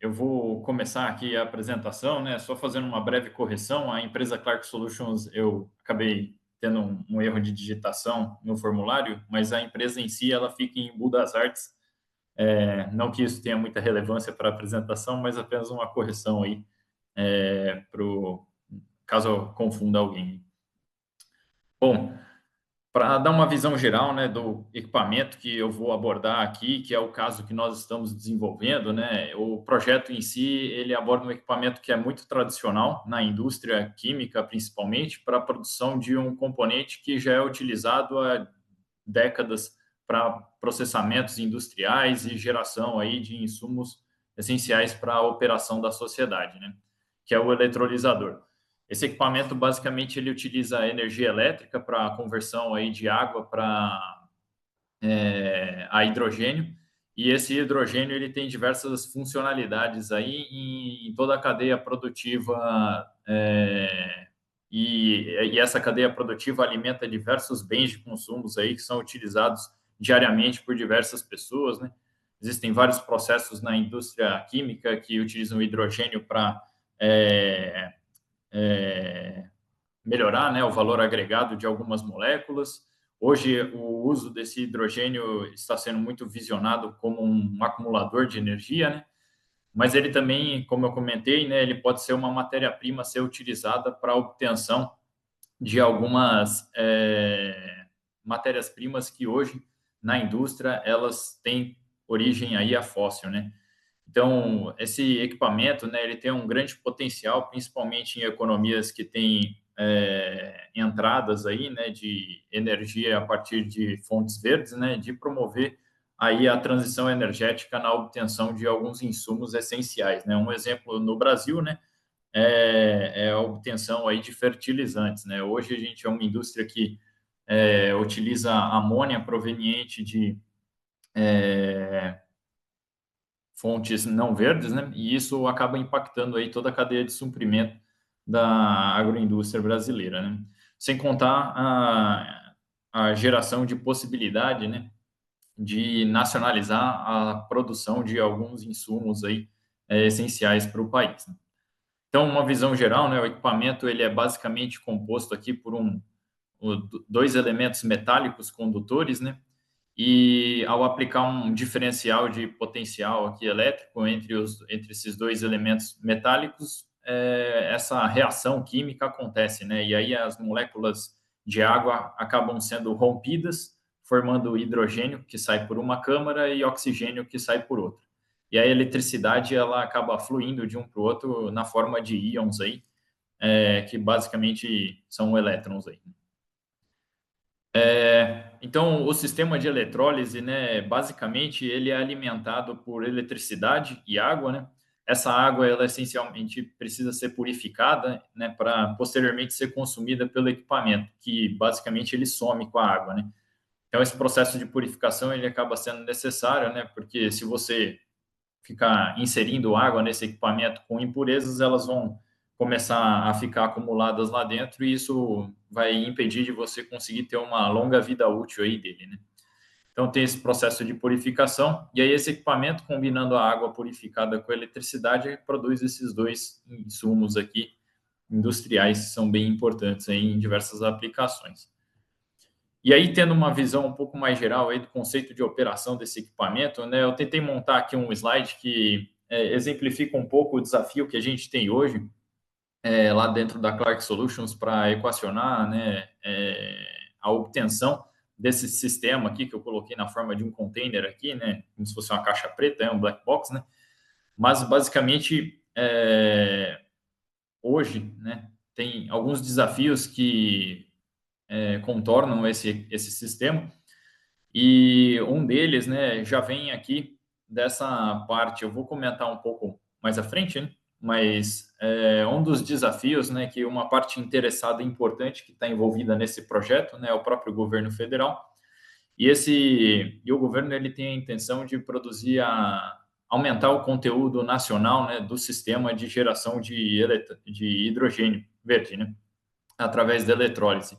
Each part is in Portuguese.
Eu vou começar aqui a apresentação, né? Só fazendo uma breve correção. A empresa Clark Solutions, eu acabei tendo um erro de digitação no formulário, mas a empresa em si, ela fica em Budas das Artes. Não que isso tenha muita relevância para a apresentação, mas apenas uma correção aí, caso eu confunda alguém. Bom, para dar uma visão geral, né, do equipamento que eu vou abordar aqui, que é o caso que nós estamos desenvolvendo, né, o projeto em si, ele aborda um equipamento que é muito tradicional na indústria química, principalmente, para a produção de um componente que já é utilizado há décadas para processamentos industriais e geração aí de insumos essenciais para a operação da sociedade, né, que é o eletrolisador. Esse equipamento, basicamente, ele utiliza energia elétrica para a conversão aí de água para a hidrogênio, e esse hidrogênio ele tem diversas funcionalidades aí em toda a cadeia produtiva, e essa cadeia produtiva alimenta diversos bens de consumos aí que são utilizados diariamente por diversas pessoas, né? Existem vários processos na indústria química que utilizam hidrogênio para é, é, melhorar, né, o valor agregado de algumas moléculas. Hoje, o uso desse hidrogênio está sendo muito visionado como um acumulador de energia, né? Mas ele também, como eu comentei, né, ele pode ser uma matéria-prima a ser utilizada para a obtenção de algumas matérias-primas que hoje, na indústria, elas têm origem aí a fóssil, né? Então, esse equipamento, né, ele tem um grande potencial, principalmente em economias que têm entradas aí, né, de energia a partir de fontes verdes, né, de promover aí a transição energética na obtenção de alguns insumos essenciais, né. Um exemplo no Brasil, né, é a obtenção aí de fertilizantes, né. Hoje a gente é uma indústria que utiliza amônia proveniente de fontes não verdes, né? E isso acaba impactando aí toda a cadeia de suprimento da agroindústria brasileira, né? Sem contar a geração de possibilidade, né, de nacionalizar a produção de alguns insumos aí essenciais para o país, né? Então, uma visão geral, né, o equipamento ele é basicamente composto aqui por dois elementos metálicos condutores, né? E ao aplicar um diferencial de potencial aqui elétrico entre esses dois elementos metálicos, essa reação química acontece, né? E aí as moléculas de água acabam sendo rompidas, formando hidrogênio que sai por uma câmara e oxigênio que sai por outra. E a eletricidade ela acaba fluindo de um para o outro na forma de íons aí, que basicamente são elétrons aí. Então, o sistema de eletrólise, né, basicamente, ele é alimentado por eletricidade e água, né? Essa água, ela essencialmente precisa ser purificada, né, para posteriormente ser consumida pelo equipamento, que basicamente ele some com a água, né? Então, esse processo de purificação, ele acaba sendo necessário, né? Porque se você ficar inserindo água nesse equipamento com impurezas, elas vão começar a ficar acumuladas lá dentro e isso vai impedir de você conseguir ter uma longa vida útil aí dele, né? Então tem esse processo de purificação e aí esse equipamento combinando a água purificada com a eletricidade produz esses dois insumos aqui industriais que são bem importantes aí em diversas aplicações. E aí, tendo uma visão um pouco mais geral aí do conceito de operação desse equipamento, né, eu tentei montar aqui um slide que exemplifica um pouco o desafio que a gente tem hoje lá dentro da Clark Solutions para equacionar, né, a obtenção desse sistema aqui que eu coloquei na forma de um container aqui, né, como se fosse uma caixa preta, um black box, né, mas basicamente hoje, né, tem alguns desafios que contornam esse sistema. E um deles, né, já vem aqui dessa parte, eu vou comentar um pouco mais à frente, né? Mas um dos desafios, né, que uma parte interessada e importante que está envolvida nesse projeto, né, é o próprio governo federal. E o governo ele tem a intenção de produzir aumentar o conteúdo nacional, né, do sistema de geração de hidrogênio verde, né, através da eletrólise.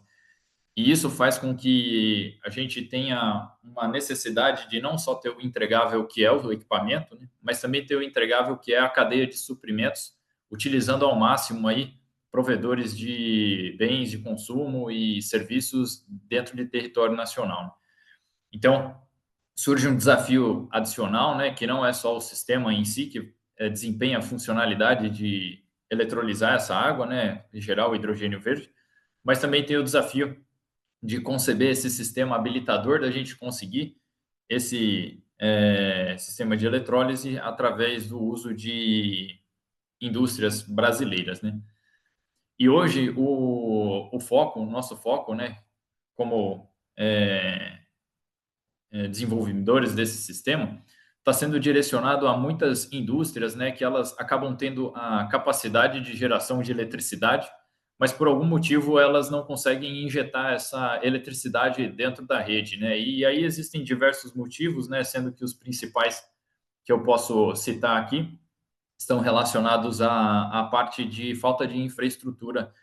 E isso faz com que a gente tenha uma necessidade de não só ter o entregável que é o equipamento, né, mas também ter o entregável que é a cadeia de suprimentos, utilizando ao máximo aí provedores de bens de consumo e serviços dentro de território nacional. Então, surge um desafio adicional, né, que não é só o sistema em si que desempenha a funcionalidade de eletrolizar essa água, né, e gerar o hidrogênio verde, mas também tem o desafio de conceber esse sistema habilitador da gente conseguir esse sistema de eletrólise através do uso de indústrias brasileiras, né? E hoje o nosso foco, né, como desenvolvedores desse sistema, está sendo direcionado a muitas indústrias, né, que elas acabam tendo a capacidade de geração de eletricidade, mas por algum motivo elas não conseguem injetar essa eletricidade dentro da rede, né? E aí existem diversos motivos, né, sendo que os principais que eu posso citar aqui estão relacionados à parte de falta de infraestrutura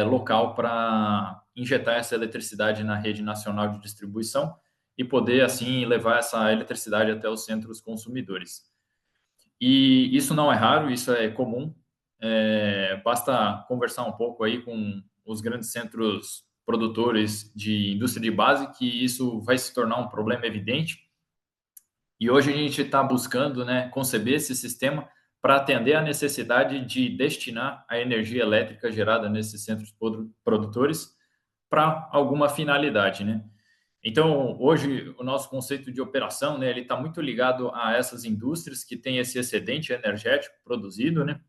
local para injetar essa eletricidade na rede nacional de distribuição e poder, assim, levar essa eletricidade até os centros consumidores. E isso não é raro, isso é comum. Basta conversar um pouco aí com os grandes centros produtores de indústria de base que isso vai se tornar um problema evidente. E hoje a gente está buscando, né, conceber esse sistema para atender a necessidade de destinar a energia elétrica gerada nesses centros produtores para alguma finalidade, né? Então, hoje, o nosso conceito de operação, né, ele está muito ligado a essas indústrias que têm esse excedente energético produzido, né,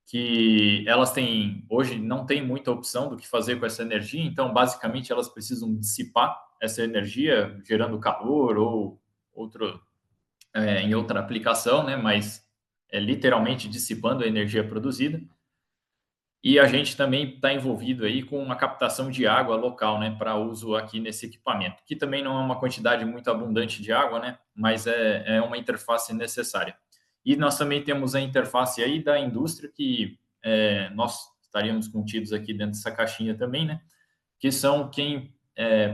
que elas têm, hoje, não tem muita opção do que fazer com essa energia, então, basicamente, elas precisam dissipar essa energia, gerando calor ou outro, em outra aplicação, né, mas é literalmente dissipando a energia produzida. E a gente também está envolvido aí com a captação de água local, né, para uso aqui nesse equipamento, que também não é uma quantidade muito abundante de água, né, mas é uma interface necessária. E nós também temos a interface aí da indústria, que nós estaríamos contidos aqui dentro dessa caixinha também, né, que são quem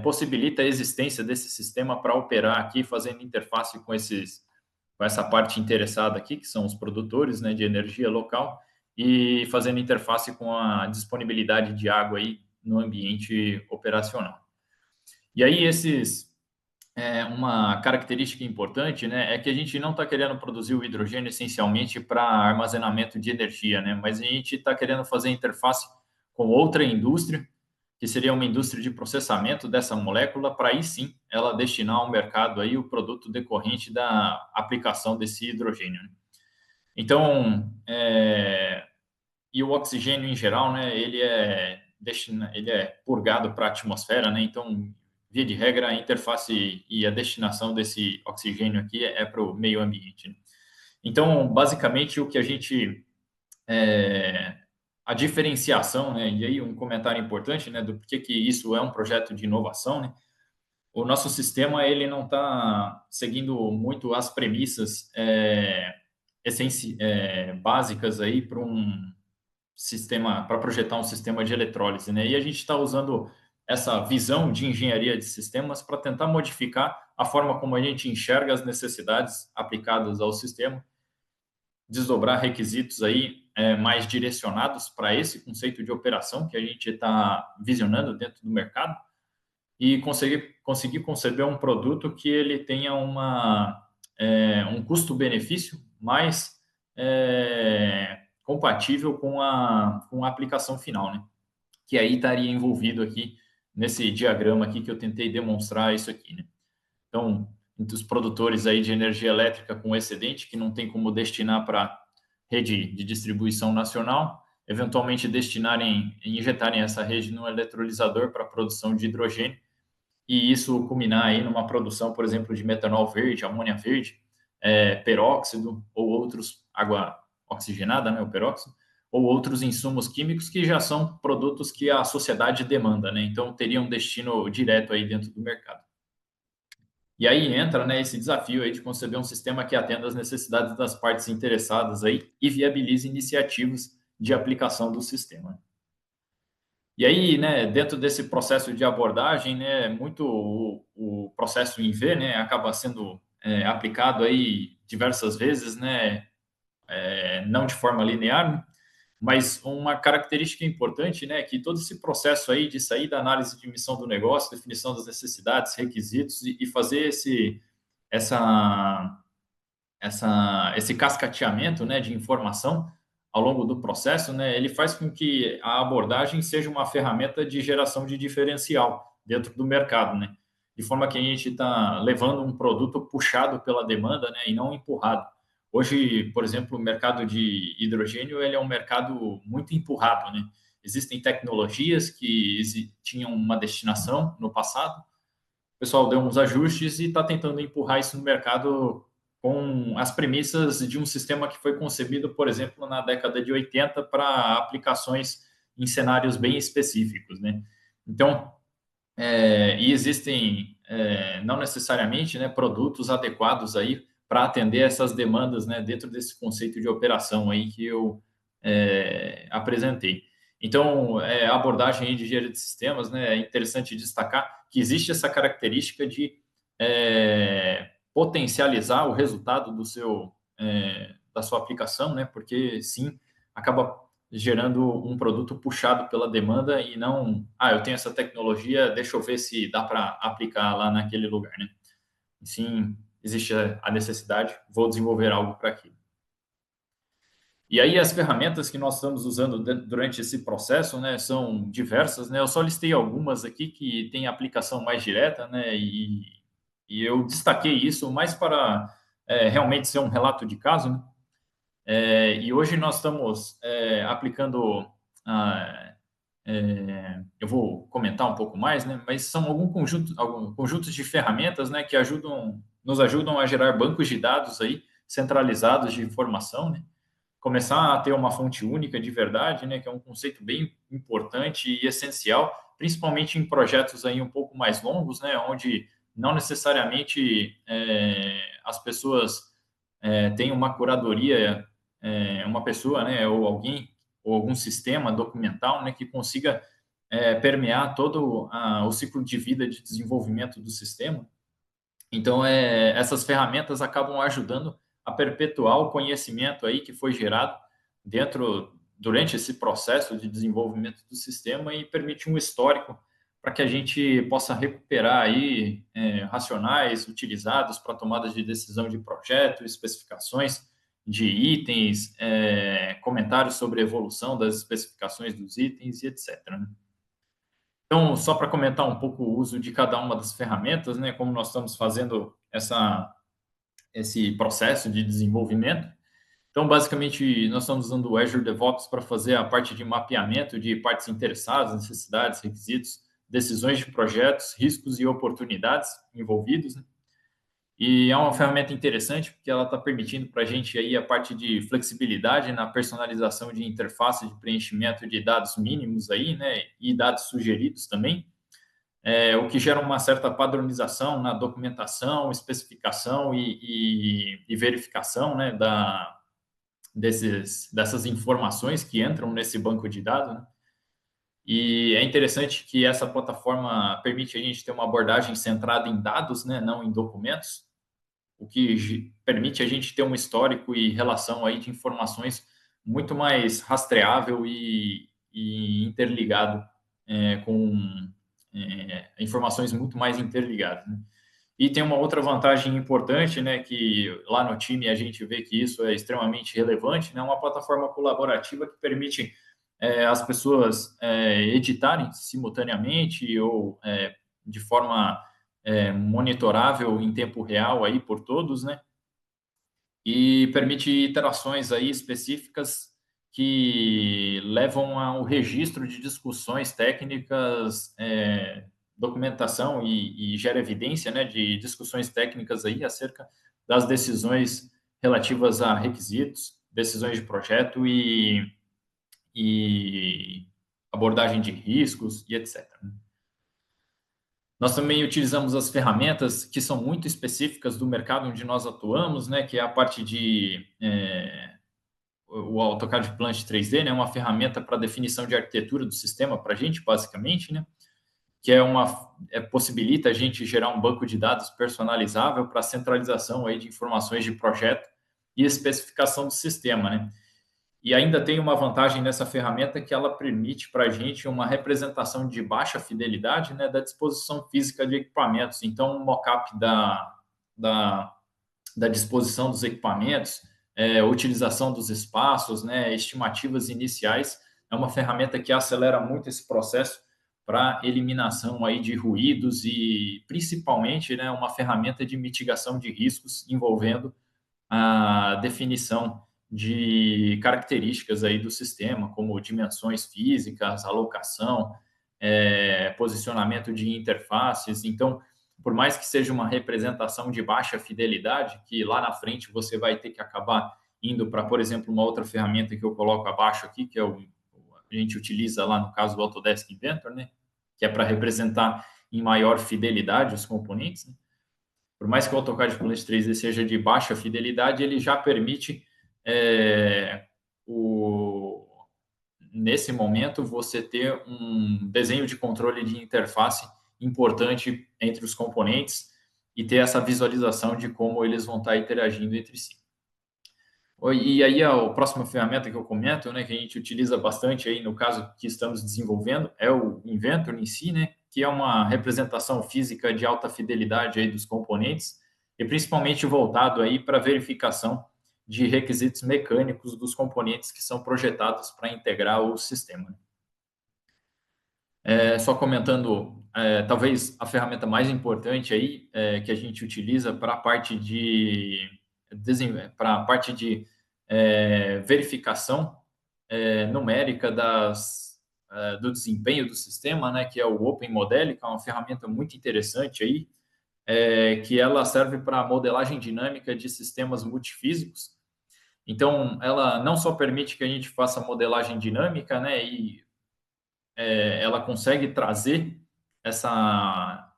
possibilita a existência desse sistema para operar aqui, fazendo interface com essa parte interessada aqui, que são os produtores, né, de energia local, e fazendo interface com a disponibilidade de água aí no ambiente operacional. E aí uma característica importante, né, é que a gente não está querendo produzir o hidrogênio essencialmente para armazenamento de energia, né, mas a gente está querendo fazer interface com outra indústria, que seria uma indústria de processamento dessa molécula, para aí sim ela destinar ao mercado aí o produto decorrente da aplicação desse hidrogênio, né? Então, e o oxigênio em geral, né, ele é purgado para a atmosfera, né? Então, via de regra, a interface e a destinação desse oxigênio aqui é para o meio ambiente, né? Então, basicamente, o que a gente a diferenciação, né? E aí um comentário importante, né, do porquê que isso é um projeto de inovação, né? O nosso sistema ele não está seguindo muito as premissas básicas aí para um sistema, para projetar um sistema de eletrólise, né? E a gente está usando essa visão de engenharia de sistemas para tentar modificar a forma como a gente enxerga as necessidades aplicadas ao sistema, desdobrar requisitos aí mais direcionados para esse conceito de operação que a gente está visionando dentro do mercado e conseguir conceber um produto que ele tenha um custo-benefício mais compatível com a aplicação final, né? Que aí estaria envolvido aqui nesse diagrama aqui que eu tentei demonstrar isso aqui, né? Então, entre os produtores aí de energia elétrica com excedente, que não tem como destinar para rede de distribuição nacional, eventualmente injetarem essa rede no eletrolisador para a produção de hidrogênio, e isso culminar aí numa produção, por exemplo, de metanol verde, amônia verde, peróxido ou outros, água oxigenada, né, o peróxido, ou outros insumos químicos que já são produtos que a sociedade demanda, né? Então, teria um destino direto aí dentro do mercado. E aí entra, né, esse desafio aí de conceber um sistema que atenda às necessidades das partes interessadas aí e viabilize iniciativas de aplicação do sistema. E aí, né, dentro desse processo de abordagem, né, muito o processo em V, né, acaba sendo aplicado aí diversas vezes, né, não de forma linear, né, mas uma característica importante, né, é que todo esse processo aí de sair da análise de missão do negócio, definição das necessidades, requisitos e fazer essa esse cascateamento, né, de informação ao longo do processo, né, ele faz com que a abordagem seja uma ferramenta de geração de diferencial dentro do mercado, né, de forma que a gente está levando um produto puxado pela demanda, né, e não empurrado. Hoje, por exemplo, o mercado de hidrogênio ele é um mercado muito empurrado, né? Existem tecnologias que tinham uma destinação no passado, o pessoal deu uns ajustes e está tentando empurrar isso no mercado com as premissas de um sistema que foi concebido, por exemplo, na década de 80 para aplicações em cenários bem específicos, né? Então, e existem não necessariamente, né, produtos adequados aí para atender essas demandas, né, dentro desse conceito de operação aí que eu apresentei. Então, a abordagem aí de engenharia de sistemas, né, é interessante destacar que existe essa característica de potencializar o resultado da sua aplicação, né, porque sim, acaba gerando um produto puxado pela demanda e não, eu tenho essa tecnologia, deixa eu ver se dá para aplicar lá naquele lugar, né? Sim, existe a necessidade, vou desenvolver algo para aquilo. E aí as ferramentas que nós estamos usando durante esse processo, né, são diversas, né? Eu só listei algumas aqui que têm aplicação mais direta, né? E eu destaquei isso mais para realmente ser um relato de caso, né? E hoje nós estamos aplicando, eu vou comentar um pouco mais, né? Mas são alguns conjuntos de ferramentas, né, que nos ajudam a gerar bancos de dados aí centralizados de informação, né? Começar a ter uma fonte única de verdade, né, que é um conceito bem importante e essencial, principalmente em projetos aí um pouco mais longos, né, onde não necessariamente as pessoas têm uma curadoria, uma pessoa, né, ou alguém, ou algum sistema documental, né, que consiga permear todo o ciclo de vida de desenvolvimento do sistema. Então, essas ferramentas acabam ajudando a perpetuar o conhecimento aí que foi gerado durante esse processo de desenvolvimento do sistema e permite um histórico para que a gente possa recuperar aí racionais utilizados para tomadas de decisão de projeto, especificações de itens, comentários sobre a evolução das especificações dos itens e etc., né? Então, só para comentar um pouco o uso de cada uma das ferramentas, né, como nós estamos fazendo esse processo de desenvolvimento. Então, basicamente, nós estamos usando o Azure DevOps para fazer a parte de mapeamento de partes interessadas, necessidades, requisitos, decisões de projetos, riscos e oportunidades envolvidos, né? E é uma ferramenta interessante porque ela está permitindo para a gente aí a parte de flexibilidade na personalização de interface de preenchimento de dados mínimos aí, né, e dados sugeridos também, o que gera uma certa padronização na documentação, especificação e verificação, né, dessas informações que entram nesse banco de dados, né? E é interessante que essa plataforma permite a gente ter uma abordagem centrada em dados, né, não em documentos, o que permite a gente ter um histórico e relação aí de informações muito mais rastreável e interligado, com informações muito mais interligadas, né? E tem uma outra vantagem importante, né, que lá no time a gente vê que isso é extremamente relevante, né, uma plataforma colaborativa que permite as pessoas editarem simultaneamente ou de forma monitorável em tempo real aí por todos, né, e permite iterações aí específicas que levam ao registro de discussões técnicas, documentação e gera evidência, né, de discussões técnicas aí acerca das decisões relativas a requisitos, decisões de projeto e abordagem de riscos e etc. Nós também utilizamos as ferramentas que são muito específicas do mercado onde nós atuamos, né, que é a parte de o AutoCAD Plant 3D, né, uma ferramenta para definição de arquitetura do sistema para a gente, basicamente, né, que possibilita a gente gerar um banco de dados personalizável para centralização aí de informações de projeto e especificação do sistema, né? E ainda tem uma vantagem nessa ferramenta que ela permite para a gente uma representação de baixa fidelidade, né, da disposição física de equipamentos. Então, um mockup da, da disposição dos equipamentos, utilização dos espaços, né, estimativas iniciais, é uma ferramenta que acelera muito esse processo para eliminação aí de ruídos e, principalmente, né, uma ferramenta de mitigação de riscos envolvendo a definição de características aí do sistema, como dimensões físicas, alocação, posicionamento de interfaces. Então, por mais que seja uma representação de baixa fidelidade, que lá na frente você vai ter que acabar indo para, por exemplo, uma outra ferramenta que eu coloco abaixo aqui, que a gente utiliza lá no caso do Autodesk Inventor, né? Que é para representar em maior fidelidade os componentes, né? Por mais que o AutoCAD Plant 3D seja de baixa fidelidade, ele já permite, nesse momento, você ter um desenho de controle de interface importante entre os componentes e ter essa visualização de como eles vão estar interagindo entre si. E aí a próxima ferramenta que eu comento, né, que a gente utiliza bastante aí no caso que estamos desenvolvendo, é o Inventor em si, né, que é uma representação física de alta fidelidade aí dos componentes e principalmente voltado aí para verificação de requisitos mecânicos dos componentes que são projetados para integrar o sistema. Só comentando, talvez a ferramenta mais importante aí que a gente utiliza para a parte de verificação numérica do desempenho do sistema, né, que é o Open Model, que é uma ferramenta muito interessante aí, que ela serve para modelagem dinâmica de sistemas multifísicos. Então, ela não só permite que a gente faça modelagem dinâmica, né, e ela consegue trazer essa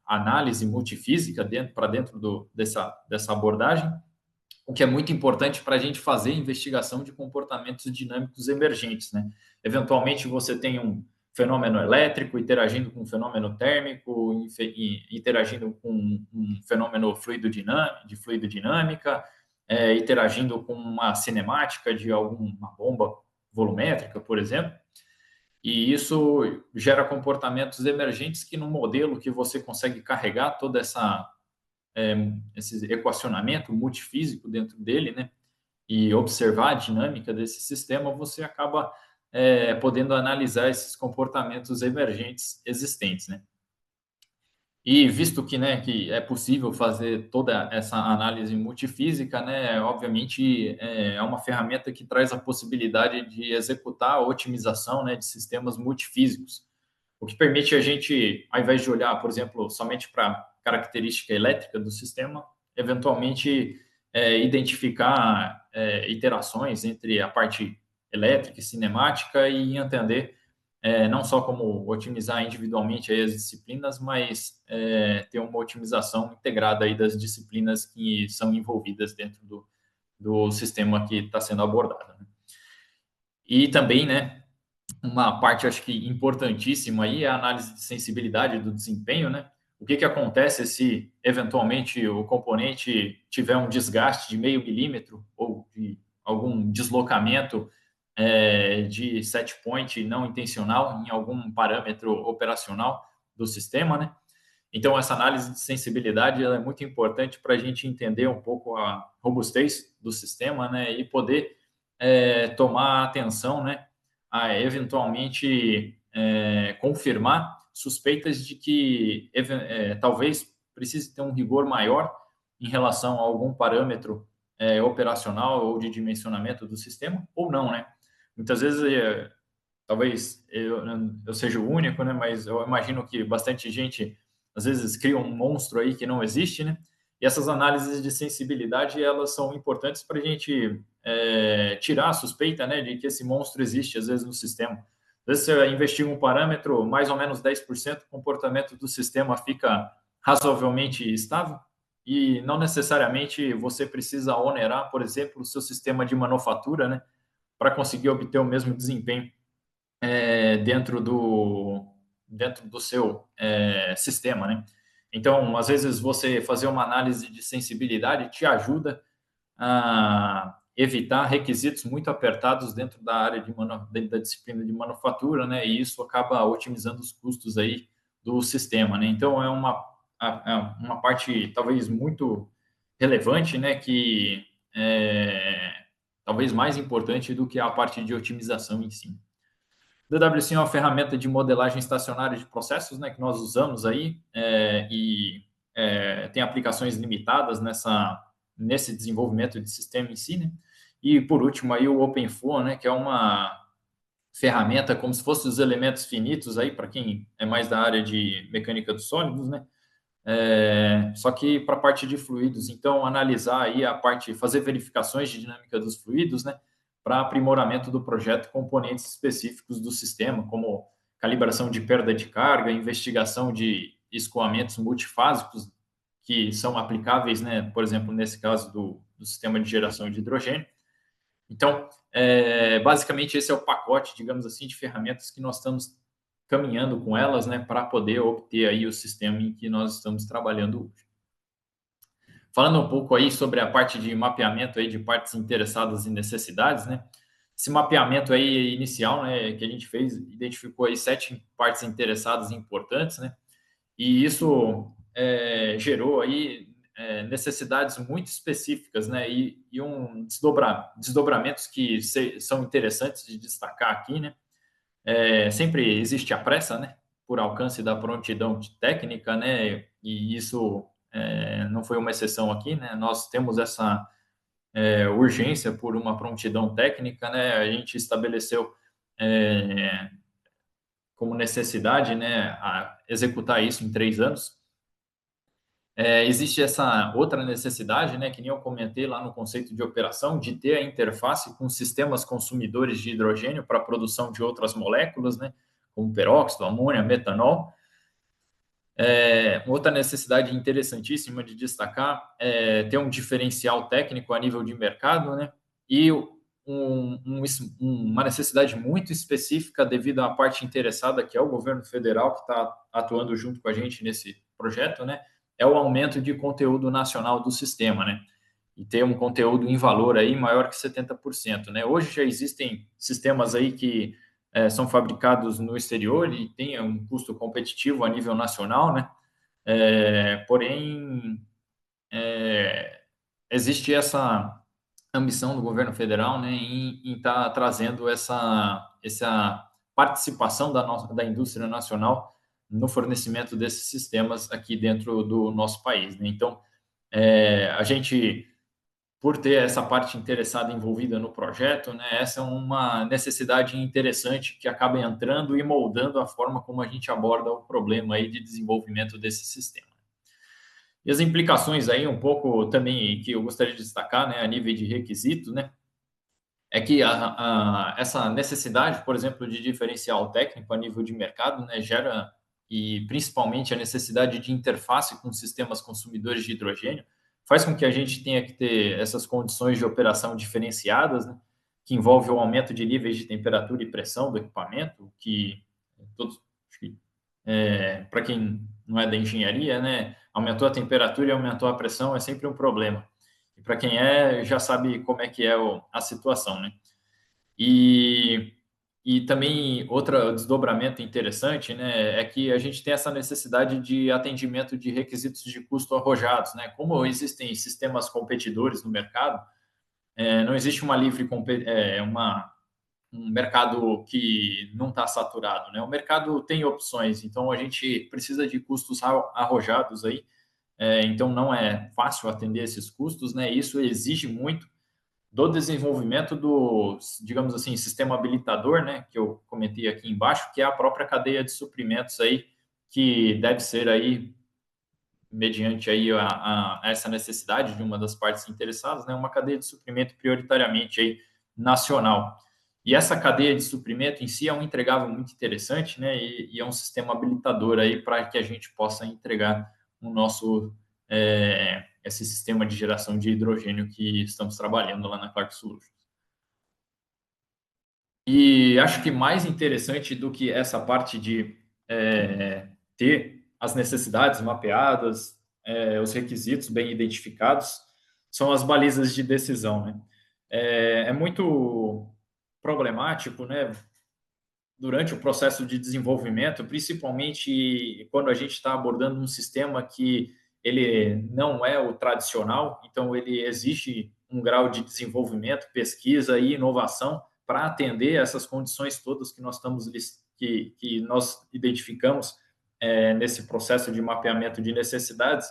análise multifísica para dentro dessa abordagem, o que é muito importante para a gente fazer investigação de comportamentos dinâmicos emergentes, né? Eventualmente, você tem um fenômeno elétrico interagindo com um fenômeno térmico, interagindo com um fenômeno de fluidodinâmica, interagindo com uma cinemática de alguma bomba volumétrica, por exemplo. E isso gera comportamentos emergentes que no modelo que você consegue carregar toda esse equacionamento multifísico dentro dele, né, e observar a dinâmica desse sistema, você acaba podendo analisar esses comportamentos emergentes existentes, né. E visto que, né, que é possível fazer toda essa análise multifísica, né, obviamente é uma ferramenta que traz a possibilidade de executar a otimização, né, de sistemas multifísicos, o que permite a gente, ao invés de olhar, por exemplo, somente para a característica elétrica do sistema, eventualmente identificar iterações entre a parte elétrica e cinemática e entender não só como otimizar individualmente aí as disciplinas, mas ter uma otimização integrada aí das disciplinas que são envolvidas dentro do sistema que está sendo abordado, né? E também, né, uma parte, acho que importantíssima aí é a análise de sensibilidade do desempenho, né? O que acontece se, eventualmente, o componente tiver um desgaste de 0,5 mm ou de algum deslocamento de set point não intencional em algum parâmetro operacional do sistema, né? Então, essa análise de sensibilidade ela é muito importante para a gente entender um pouco a robustez do sistema, né? E poder tomar atenção, né? A eventualmente confirmar suspeitas de que talvez precise ter um rigor maior em relação a algum parâmetro operacional ou de dimensionamento do sistema, ou não, né? Muitas vezes, talvez eu seja o único, né? Mas eu imagino que bastante gente, às vezes, cria um monstro aí que não existe, né? E essas análises de sensibilidade, elas são importantes para a gente tirar a suspeita, né, de que esse monstro existe, às vezes, no sistema. Às vezes, você investiga um parâmetro, mais ou menos 10%, o comportamento do sistema fica razoavelmente estável, e não necessariamente você precisa onerar, por exemplo, o seu sistema de manufatura, né, para conseguir obter o mesmo desempenho dentro do seu sistema, né? Então, às vezes, você fazer uma análise de sensibilidade te ajuda a evitar requisitos muito apertados dentro da área dentro da disciplina de manufatura, né? E isso acaba otimizando os custos aí do sistema, né? Então, uma parte talvez muito relevante, né? Que é talvez mais importante do que a parte de otimização em si. DWC é uma ferramenta de modelagem estacionária de processos, né, que nós usamos aí tem aplicações limitadas nesse desenvolvimento de sistema em si, né? E por último aí o OpenFlow, né, que é uma ferramenta como se fossem os elementos finitos aí para quem é mais da área de mecânica dos sólidos, né? Só que para a parte de fluidos, então analisar aí a parte, fazer verificações de dinâmica dos fluidos, né, para aprimoramento do projeto, componentes específicos do sistema, como calibração de perda de carga, investigação de escoamentos multifásicos que são aplicáveis, né, por exemplo, nesse caso do sistema de geração de hidrogênio. Então, basicamente esse é o pacote, digamos assim, de ferramentas que nós estamos caminhando com elas, né, para poder obter aí o sistema em que nós estamos trabalhando hoje. Falando um pouco aí sobre a parte de mapeamento aí de partes interessadas e necessidades, né? Esse mapeamento aí inicial, né, que a gente fez, identificou aí 7 partes interessadas importantes, né? E isso gerou aí necessidades muito específicas, né? E desdobramentos que são interessantes de destacar aqui, né? Sempre existe a pressa, né, por alcance da prontidão técnica, né, e isso não foi uma exceção aqui, né, nós temos essa urgência por uma prontidão técnica, né, a gente estabeleceu como necessidade, né, a executar isso em 3 anos. Existe essa outra necessidade, né, que nem eu comentei lá no conceito de operação, de ter a interface com sistemas consumidores de hidrogênio para a produção de outras moléculas, né, como peróxido, amônia, metanol. Outra necessidade interessantíssima de destacar é ter um diferencial técnico a nível de mercado, né, e uma necessidade muito específica devido à parte interessada, que é o governo federal, que está atuando junto com a gente nesse projeto, né, é o aumento de conteúdo nacional do sistema, né, e ter um conteúdo em valor aí maior que 70%, né. Hoje já existem sistemas aí que são fabricados no exterior e têm um custo competitivo a nível nacional, né, porém, existe essa ambição do governo federal, né, em estar trazendo essa participação da indústria nacional no fornecimento desses sistemas aqui dentro do nosso país, né? Então, a gente, por ter essa parte interessada envolvida no projeto, né, essa é uma necessidade interessante que acaba entrando e moldando a forma como a gente aborda o problema aí de desenvolvimento desse sistema. E as implicações aí um pouco também que eu gostaria de destacar, né, a nível de requisito, né, é que essa necessidade, por exemplo, de diferencial técnico a nível de mercado, né, gera, e principalmente a necessidade de interface com sistemas consumidores de hidrogênio, faz com que a gente tenha que ter essas condições de operação diferenciadas, né, que envolve o aumento de níveis de temperatura e pressão do equipamento, que todos, para quem não é da engenharia, né, aumentou a temperatura e aumentou a pressão é sempre um problema. E para quem já sabe como é que é a situação, né? E, e também outro desdobramento interessante, né, é que a gente tem essa necessidade de atendimento de requisitos de custo arrojados, né? Como existem sistemas competidores no mercado, não existe uma um mercado que não está saturado, né? O mercado tem opções, então a gente precisa de custos arrojados aí, então não é fácil atender esses custos, né? Isso exige muito do desenvolvimento do, digamos assim, sistema habilitador, né, que eu comentei aqui embaixo, que é a própria cadeia de suprimentos aí, que deve ser aí, mediante aí a essa necessidade de uma das partes interessadas, né, uma cadeia de suprimento prioritariamente aí nacional. E essa cadeia de suprimento em si é um entregável muito interessante, né, e é um sistema habilitador aí para que a gente possa entregar o nosso esse sistema de geração de hidrogênio que estamos trabalhando lá na Clark Solutions. E acho que mais interessante do que essa parte de ter as necessidades mapeadas, os requisitos bem identificados, são as balizas de decisão, né? É muito problemático, né, durante o processo de desenvolvimento, principalmente quando a gente está abordando um sistema que ele não é o tradicional, então ele exige um grau de desenvolvimento, pesquisa e inovação para atender essas condições todas que nós estamos que nós identificamos nesse processo de mapeamento de necessidades.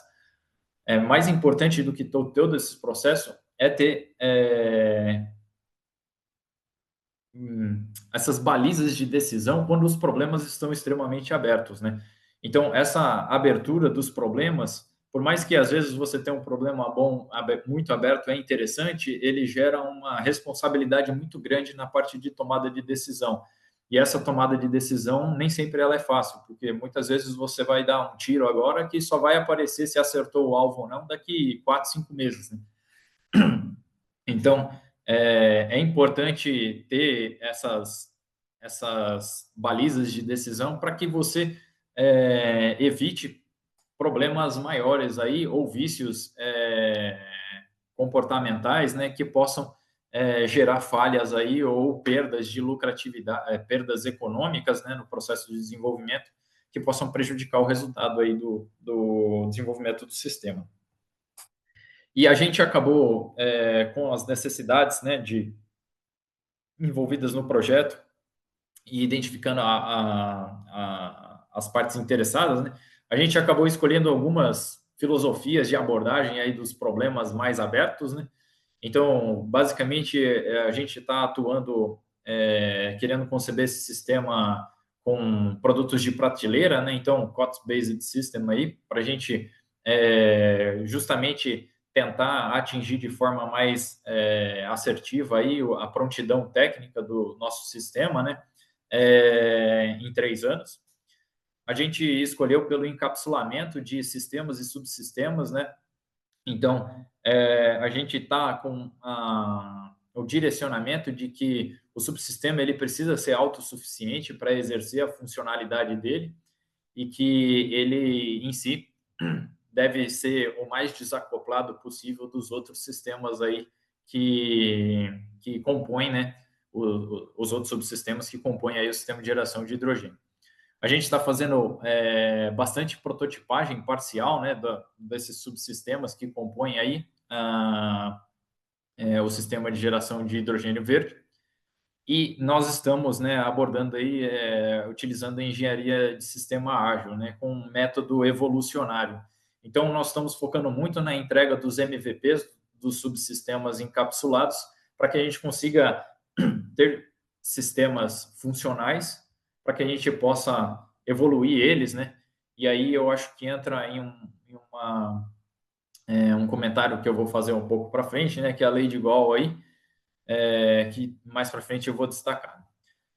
Mais importante do que todo esse processo é ter essas balizas de decisão quando os problemas estão extremamente abertos, né? Então, essa abertura dos problemas, por mais que às vezes você tenha um problema bom, muito aberto, é interessante, ele gera uma responsabilidade muito grande na parte de tomada de decisão. E essa tomada de decisão nem sempre ela é fácil, porque muitas vezes você vai dar um tiro agora que só vai aparecer se acertou o alvo ou não daqui 4, 5 meses, né? Então, é importante ter essas balizas de decisão para que você evite problemas maiores aí ou vícios comportamentais, né, que possam gerar falhas aí ou perdas de lucratividade, perdas econômicas, né, no processo de desenvolvimento que possam prejudicar o resultado aí do desenvolvimento do sistema. E a gente acabou com as necessidades, né, envolvidas no projeto e identificando as partes interessadas, né, a gente acabou escolhendo algumas filosofias de abordagem aí dos problemas mais abertos, né? Então, basicamente, a gente está atuando, querendo conceber esse sistema com produtos de prateleira, né? Então, COTS-based system aí, para a gente justamente tentar atingir de forma mais assertiva aí a prontidão técnica do nosso sistema, né? Em 3 anos. A gente escolheu pelo encapsulamento de sistemas e subsistemas, né? Então, a gente está com o direcionamento de que o subsistema ele precisa ser autossuficiente para exercer a funcionalidade dele e que ele, em si, deve ser o mais desacoplado possível dos outros sistemas aí que compõem, né, os outros subsistemas que compõem aí o sistema de geração de hidrogênio. A gente está fazendo bastante prototipagem parcial, né, desses subsistemas que compõem aí o sistema de geração de hidrogênio verde. E nós estamos, né, abordando aí, utilizando a engenharia de sistema ágil, né, com um método evolucionário. Então, nós estamos focando muito na entrega dos MVPs, dos subsistemas encapsulados, para que a gente consiga ter sistemas funcionais, para que a gente possa evoluir eles, né? E aí eu acho que entra em um comentário que eu vou fazer um pouco para frente, né, que é a lei de Gauss aí, que mais para frente eu vou destacar.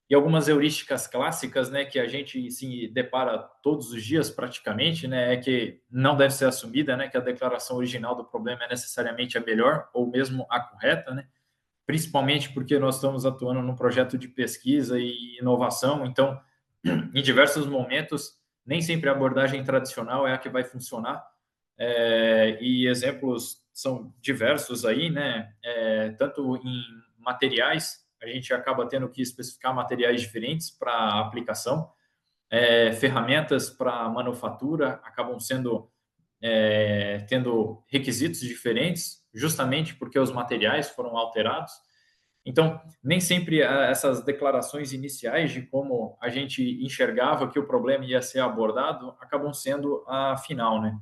E algumas heurísticas clássicas, né, que a gente se depara todos os dias praticamente, né, é que não deve ser assumida, né, que a declaração original do problema é necessariamente a melhor ou mesmo a correta, né, principalmente porque nós estamos atuando num projeto de pesquisa e inovação, então, em diversos momentos, nem sempre a abordagem tradicional é a que vai funcionar, e exemplos são diversos aí, né, tanto em materiais, a gente acaba tendo que especificar materiais diferentes para aplicação, ferramentas para manufatura acabam tendo requisitos diferentes, justamente porque os materiais foram alterados. Então, nem sempre essas declarações iniciais de como a gente enxergava que o problema ia ser abordado acabam sendo a final, né?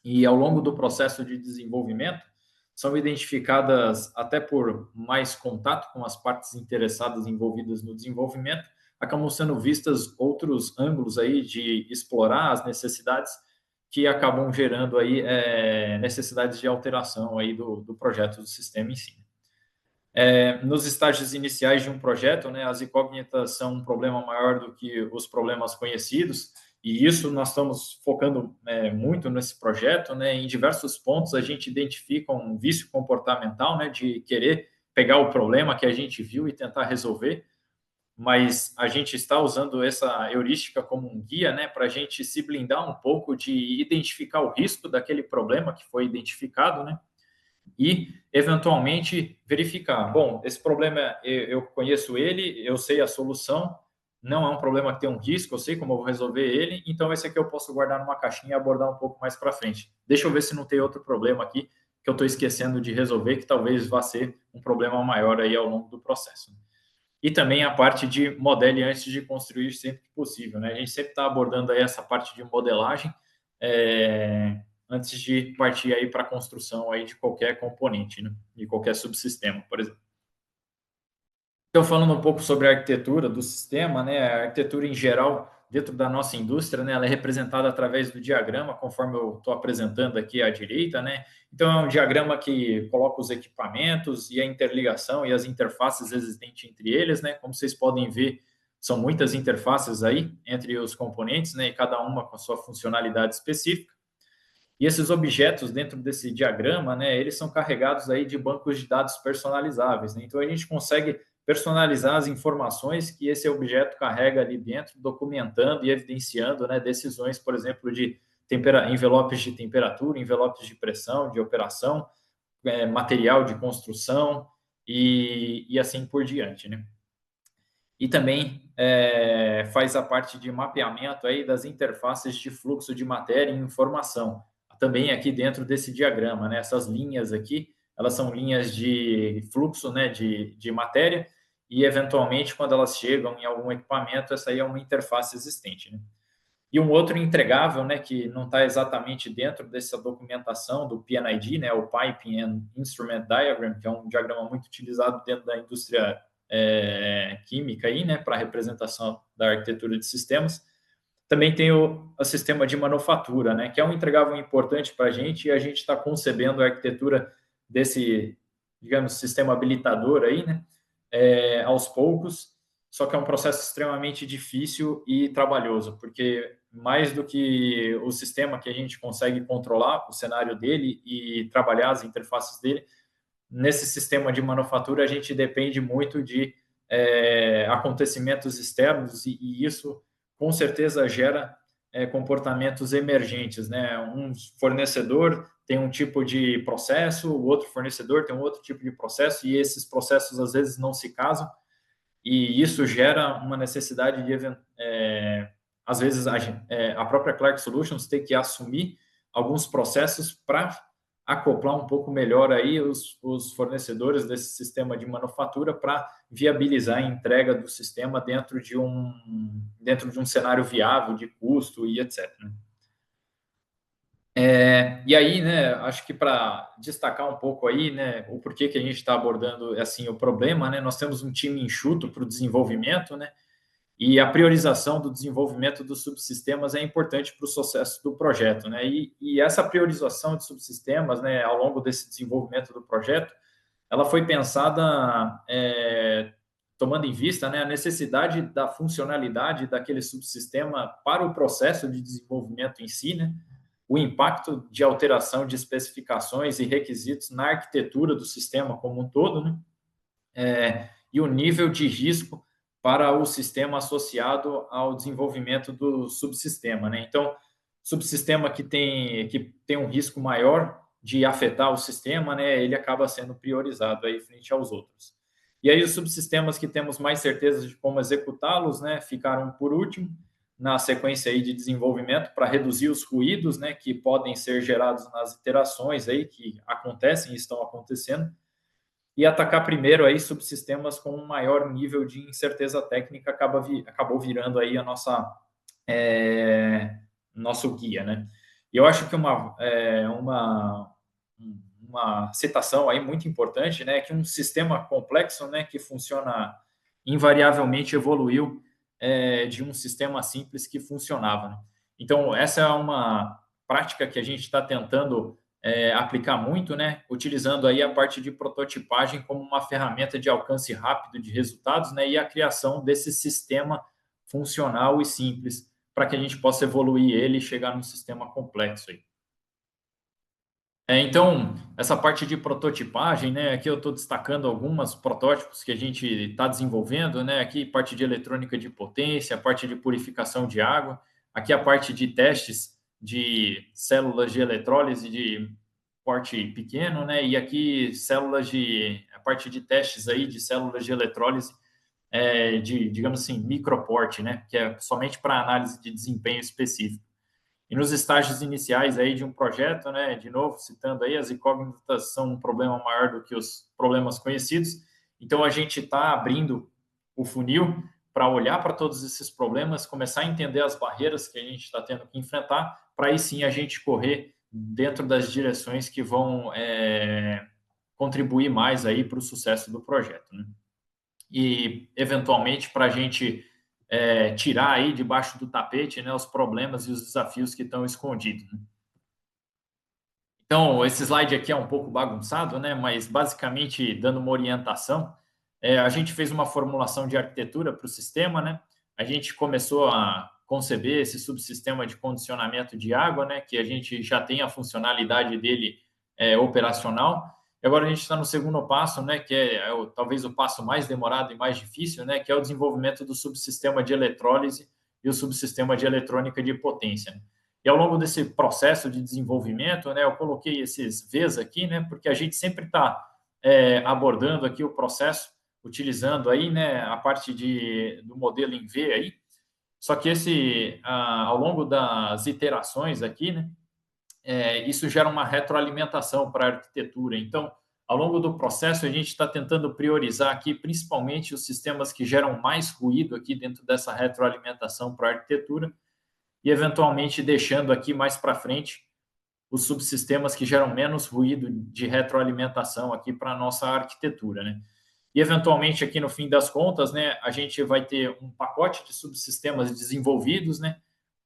E ao longo do processo de desenvolvimento, são identificadas, até por mais contato com as partes interessadas envolvidas no desenvolvimento, acabam sendo vistas outros ângulos aí de explorar as necessidades que acabam gerando aí necessidades de alteração aí do projeto do sistema em si. Nos estágios iniciais de um projeto, né, as incógnitas são um problema maior do que os problemas conhecidos, E isso nós estamos focando muito nesse projeto, né? Em diversos pontos a gente identifica um vício comportamental, né? De querer pegar o problema que a gente viu e tentar resolver, mas a gente está usando essa heurística como um guia, né? Para a gente se blindar um pouco de identificar o risco daquele problema que foi identificado, né? E, eventualmente, verificar. Bom, esse problema eu conheço ele, eu sei a solução, não é um problema que tem um risco, eu sei como eu vou resolver ele, então esse aqui eu posso guardar numa caixinha e abordar um pouco mais para frente. Deixa eu ver se não tem outro problema aqui que eu estou esquecendo de resolver, que talvez vá ser um problema maior aí ao longo do processo. E também a parte de modele antes de construir sempre que possível, né? A gente sempre está abordando aí essa parte de modelagem, antes de partir aí para a construção aí de qualquer componente, né? De qualquer subsistema, por exemplo. Então, falando um pouco sobre a arquitetura do sistema, né? A arquitetura em geral, dentro da nossa indústria, né? Ela é representada através do diagrama, conforme eu estou apresentando aqui à direita, né? Então, é um diagrama que coloca os equipamentos e a interligação e as interfaces existentes entre eles, né? Como vocês podem ver, são muitas interfaces aí entre os componentes, né? E cada uma com a sua funcionalidade específica. E esses objetos dentro desse diagrama, né, eles são carregados aí de bancos de dados personalizáveis, né? Então a gente consegue personalizar as informações que esse objeto carrega ali dentro, documentando e evidenciando, né, decisões, por exemplo, de envelopes de temperatura, envelopes de pressão, de operação, material de construção e assim por diante, né? E também faz a parte de mapeamento aí das interfaces de fluxo de matéria e informação, também aqui dentro desse diagrama, né? Essas linhas aqui, elas são linhas de fluxo, né, de matéria, e eventualmente, quando elas chegam em algum equipamento, essa aí é uma interface existente, né? E um outro entregável, né, que não está exatamente dentro dessa documentação do PNID, né, o Piping and Instrument Diagram, que é um diagrama muito utilizado dentro da indústria química aí, né, para representação da arquitetura de sistemas. Também tem o sistema de manufatura, né, que é um entregável importante para a gente, e a gente está concebendo a arquitetura desse, digamos, sistema habilitador aí, né, aos poucos, só que é um processo extremamente difícil e trabalhoso, porque mais do que o sistema que a gente consegue controlar o cenário dele e trabalhar as interfaces dele, nesse sistema de manufatura a gente depende muito de acontecimentos externos, e isso com certeza gera comportamentos emergentes, né? Um fornecedor tem um tipo de processo, o outro fornecedor tem um outro tipo de processo, e esses processos às vezes não se casam, e isso gera uma necessidade de, às vezes, a própria Clark Solutions ter que assumir alguns processos para acoplar um pouco melhor aí os fornecedores desse sistema de manufatura para viabilizar a entrega do sistema dentro de um cenário viável de custo e etc. E aí, né, acho que para destacar um pouco aí, né, o porquê que a gente está abordando assim o problema, né, nós temos um time enxuto para o desenvolvimento, né, e a priorização do desenvolvimento dos subsistemas é importante para o sucesso do projeto, né, e essa priorização de subsistemas, né, ao longo desse desenvolvimento do projeto, ela foi pensada tomando em vista, né, a necessidade da funcionalidade daquele subsistema para o processo de desenvolvimento em si, né, o impacto de alteração de especificações e requisitos na arquitetura do sistema como um todo, né? E o nível de risco para o sistema associado ao desenvolvimento do subsistema, né? Então, subsistema que tem um risco maior de afetar o sistema, né, ele acaba sendo priorizado aí frente aos outros. E aí os subsistemas que temos mais certeza de como executá-los, né, ficaram por último na sequência aí de desenvolvimento para reduzir os ruídos, né, que podem ser gerados nas iterações aí que acontecem e estão acontecendo, e atacar primeiro aí subsistemas com um maior nível de incerteza técnica acabou virando aí a nosso guia, né? E eu acho que uma citação aí muito importante, né, é que um sistema complexo, né, que funciona invariavelmente evoluiu de um sistema simples que funcionava, né? Então, essa é uma prática que a gente está tentando aplicar muito, né, utilizando aí a parte de prototipagem como uma ferramenta de alcance rápido de resultados, né, e a criação desse sistema funcional e simples para que a gente possa evoluir ele e chegar num sistema complexo aí. Então, essa parte de prototipagem, né? Aqui eu estou destacando alguns protótipos que a gente está desenvolvendo, né? Aqui, parte de eletrônica de potência, parte de purificação de água, aqui a parte de testes de células de eletrólise de porte pequeno, né? E aqui a parte de testes aí de células de eletrólise digamos assim, microporte, né? Que é somente para análise de desempenho específico. E nos estágios iniciais aí de um projeto, né, de novo, citando aí, as incógnitas são um problema maior do que os problemas conhecidos. Então, a gente está abrindo o funil para olhar para todos esses problemas, começar a entender as barreiras que a gente está tendo que enfrentar, para aí sim a gente correr dentro das direções que vão contribuir mais aí para o sucesso do projeto, né? E, eventualmente, para a gente tirar aí debaixo do tapete, né, os problemas e os desafios que estão escondidos, né? Então, esse slide aqui é um pouco bagunçado, né, mas basicamente dando uma orientação, a gente fez uma formulação de arquitetura para o sistema, né? A gente começou a conceber esse subsistema de condicionamento de água, né, que a gente já tem a funcionalidade dele operacional. E agora a gente está no segundo passo, né, que talvez o passo mais demorado e mais difícil, né, que é o desenvolvimento do subsistema de eletrólise e o subsistema de eletrônica de potência, né? E ao longo desse processo de desenvolvimento, né, eu coloquei esses Vs aqui, né, porque a gente sempre está abordando aqui o processo, utilizando aí, né, a parte do modelo em V aí. Só que ao longo das iterações aqui, né, isso gera uma retroalimentação para a arquitetura. Então, ao longo do processo, a gente está tentando priorizar aqui, principalmente, os sistemas que geram mais ruído aqui dentro dessa retroalimentação para a arquitetura e, eventualmente, deixando aqui mais para frente os subsistemas que geram menos ruído de retroalimentação aqui para a nossa arquitetura, né? E, eventualmente, aqui no fim das contas, né, a gente vai ter um pacote de subsistemas desenvolvidos, né,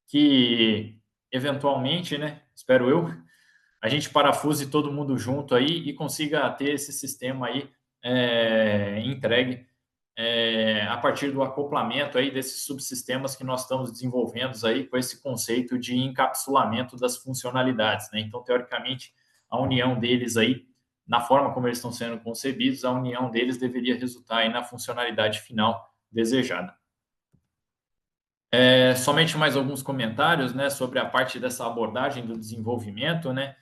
que, eventualmente, né, espero eu, a gente parafuse todo mundo junto aí e consiga ter esse sistema aí entregue a partir do acoplamento aí desses subsistemas que nós estamos desenvolvendo aí com esse conceito de encapsulamento das funcionalidades, né? Então, teoricamente, a união deles aí, na forma como eles estão sendo concebidos, a união deles deveria resultar aí na funcionalidade final desejada. Somente mais alguns comentários, né, sobre a parte dessa abordagem do desenvolvimento, né?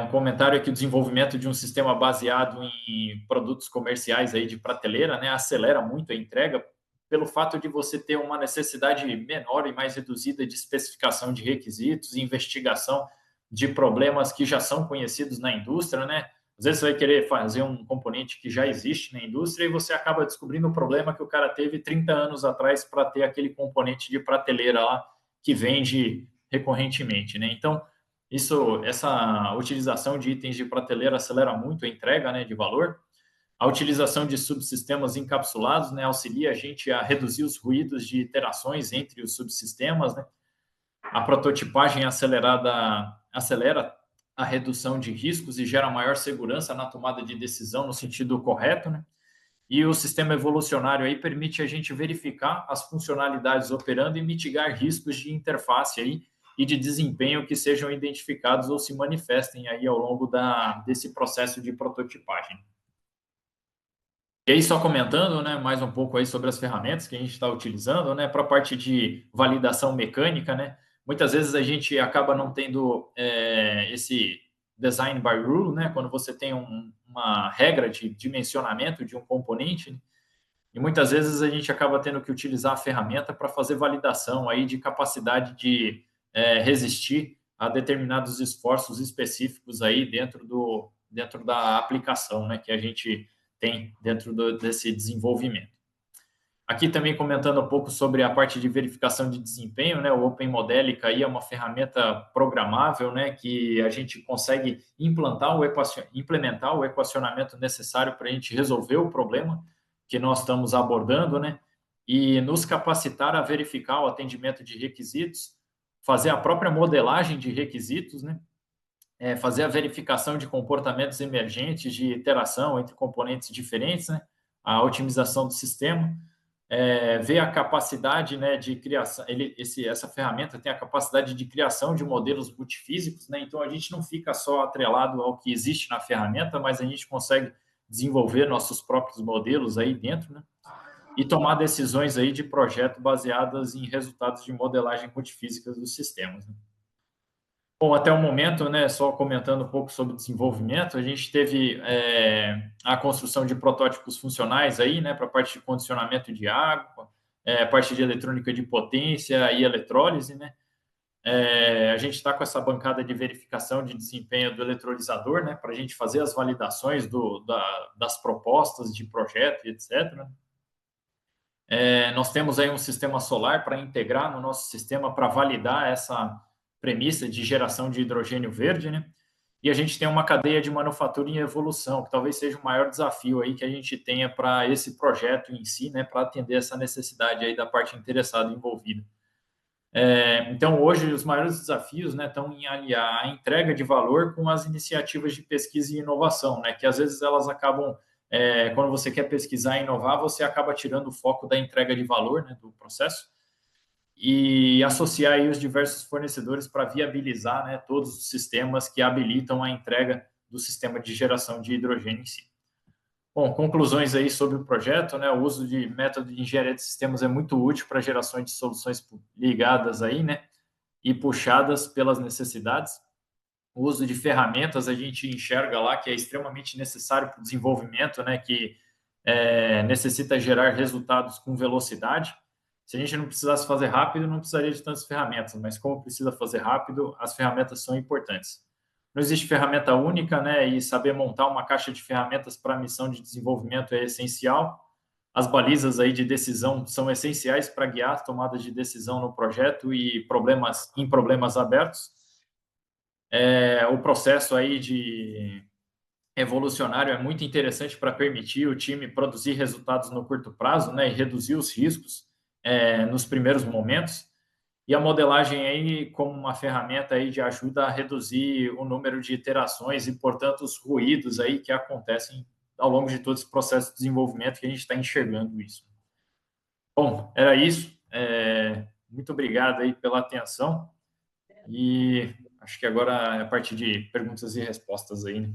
Um comentário aqui: o desenvolvimento de um sistema baseado em produtos comerciais aí de prateleira, né, acelera muito a entrega pelo fato de você ter uma necessidade menor e mais reduzida de especificação de requisitos e investigação de problemas que já são conhecidos na indústria, né? Às vezes você vai querer fazer um componente que já existe na indústria e você acaba descobrindo o problema que o cara teve 30 anos atrás para ter aquele componente de prateleira lá que vende recorrentemente, né? Então, essa utilização de itens de prateleira acelera muito a entrega, né, de valor. A utilização de subsistemas encapsulados, né, auxilia a gente a reduzir os ruídos de interações entre os subsistemas, né? A prototipagem acelerada acelera a redução de riscos e gera maior segurança na tomada de decisão no sentido correto, né? E o sistema evolucionário aí permite a gente verificar as funcionalidades operando e mitigar riscos de interface aí e de desempenho que sejam identificados ou se manifestem aí ao longo desse processo de prototipagem. E aí, só comentando, né, mais um pouco aí sobre as ferramentas que a gente está utilizando, né, para a parte de validação mecânica, né, muitas vezes a gente acaba não tendo esse design by rule, né, quando você tem uma regra de dimensionamento de um componente, né, e muitas vezes a gente acaba tendo que utilizar a ferramenta para fazer validação aí de capacidade de resistir a determinados esforços específicos aí dentro da aplicação, né, que a gente tem dentro desse desenvolvimento. Aqui também comentando um pouco sobre a parte de verificação de desempenho, né? O Open Modelic aí é uma ferramenta programável, né? Que a gente consegue implementar o equacionamento necessário para a gente resolver o problema que nós estamos abordando, né? E nos capacitar a verificar o atendimento de requisitos, fazer a própria modelagem de requisitos, né? Fazer a verificação de comportamentos emergentes de interação entre componentes diferentes, né? A otimização do sistema, ver a capacidade, né, de criação. Essa ferramenta tem a capacidade de criação de modelos multifísicos, né? Então a gente não fica só atrelado ao que existe na ferramenta, mas a gente consegue desenvolver nossos próprios modelos aí dentro, né? E tomar decisões aí de projeto baseadas em resultados de modelagem multifísica dos sistemas, né? Bom, até o momento, né, só comentando um pouco sobre desenvolvimento, a gente teve a construção de protótipos funcionais aí, né, para a parte de condicionamento de água, parte de eletrônica de potência e eletrólise, né. A gente está com essa bancada de verificação de desempenho do eletrolisador, né, para a gente fazer as validações das propostas de projeto e etc. Nós temos aí um sistema solar para integrar no nosso sistema para validar essa premissa de geração de hidrogênio verde, né? E a gente tem uma cadeia de manufatura em evolução, que talvez seja o maior desafio aí que a gente tenha para esse projeto em si, né, para atender essa necessidade aí da parte interessada envolvida. Então, hoje, os maiores desafios, né, estão em aliar a entrega de valor com as iniciativas de pesquisa e inovação, né, que às vezes elas acabam, quando você quer pesquisar e inovar, você acaba tirando o foco da entrega de valor, né, do processo, e associar aí os diversos fornecedores para viabilizar, né, todos os sistemas que habilitam a entrega do sistema de geração de hidrogênio em si. Bom, conclusões aí sobre o projeto, né? O uso de método de engenharia de sistemas é muito útil para gerações de soluções ligadas aí, né? E puxadas pelas necessidades. O uso de ferramentas a gente enxerga lá que é extremamente necessário para o desenvolvimento, né? Que necessita gerar resultados com velocidade. Se a gente não precisasse fazer rápido, não precisaria de tantas ferramentas, mas como precisa fazer rápido, as ferramentas são importantes. Não existe ferramenta única, né? E saber montar uma caixa de ferramentas para a missão de desenvolvimento é essencial. As balizas aí de decisão são essenciais para guiar a tomada de decisão no projeto e problemas abertos. O processo aí de evolucionário é muito interessante para permitir o time produzir resultados no curto prazo, né, e reduzir os riscos nos primeiros momentos. E a modelagem aí como uma ferramenta aí de ajuda a reduzir o número de iterações e, portanto, os ruídos aí que acontecem ao longo de todo esse processo de desenvolvimento que a gente está enxergando isso. Bom, era isso. Muito obrigado aí pela atenção e acho que agora é a parte de perguntas e respostas aí, né?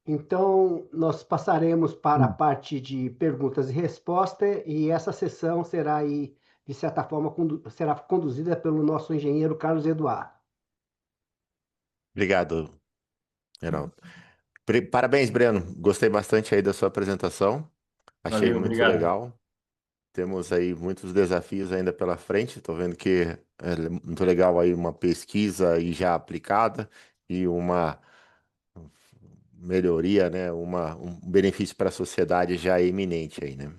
Então, nós passaremos para a parte de perguntas e respostas, e essa sessão será aí, de certa forma, será conduzida pelo nosso engenheiro Carlos Eduardo. Obrigado, Geraldo. Parabéns, Breno. Gostei bastante aí da sua apresentação. Achei Valeu, muito obrigado. legal. Temos aí muitos desafios ainda pela frente. Estou vendo que é muito legal aí uma pesquisa aí já aplicada e uma melhoria, né? Um benefício para a sociedade já iminente aí, né?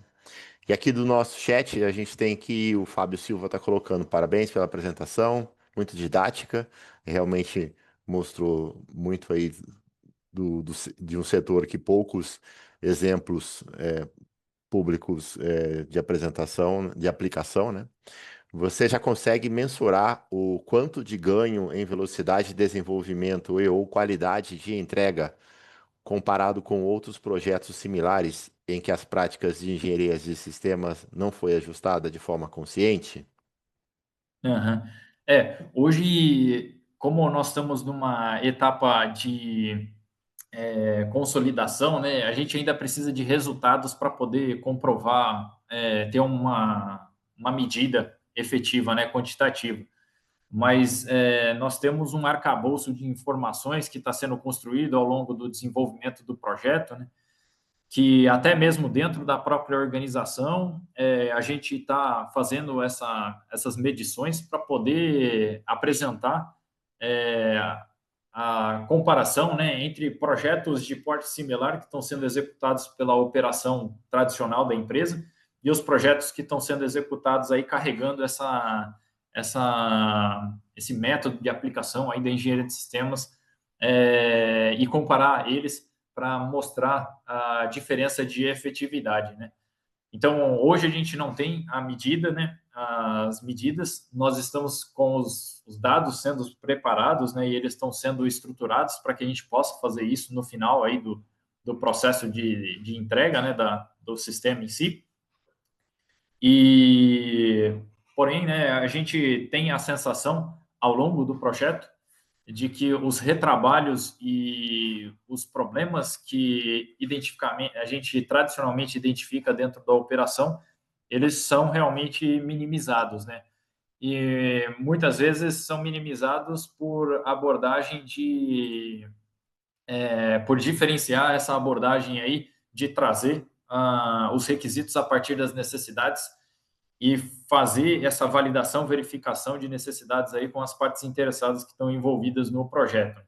E aqui do nosso chat, a gente tem que o Fábio Silva está colocando parabéns pela apresentação, muito didática, realmente mostrou muito aí de um setor que poucos exemplos públicos de apresentação, de aplicação, né? Você já consegue mensurar o quanto de ganho em velocidade de desenvolvimento e ou qualidade de entrega comparado com outros projetos similares em que as práticas de engenharia de sistemas não foi ajustada de forma consciente? Uhum. Hoje, como nós estamos numa etapa de consolidação, né, a gente ainda precisa de resultados para poder comprovar, ter uma medida efetiva, né, quantitativa. Mas nós temos um arcabouço de informações que está sendo construído ao longo do desenvolvimento do projeto, né, que até mesmo dentro da própria organização, a gente está fazendo essas medições para poder apresentar é, a comparação, né, entre projetos de porte similar que estão sendo executados pela operação tradicional da empresa e os projetos que estão sendo executados aí carregando esse método de aplicação aí da engenharia de sistemas e comparar eles para mostrar a diferença de efetividade, né? Então, hoje a gente não tem a medida, né? As medidas, nós estamos com os dados sendo preparados, né? E eles estão sendo estruturados para que a gente possa fazer isso no final aí do, processo de entrega, né? Do sistema em si. Porém, né, a gente tem a sensação, ao longo do projeto, de que os retrabalhos e os problemas que a gente tradicionalmente identifica dentro da operação, eles são realmente minimizados, né? E muitas vezes são minimizados por abordagem por diferenciar essa abordagem aí de trazer os requisitos a partir das necessidades e fazer essa validação, verificação de necessidades aí com as partes interessadas que estão envolvidas no projeto.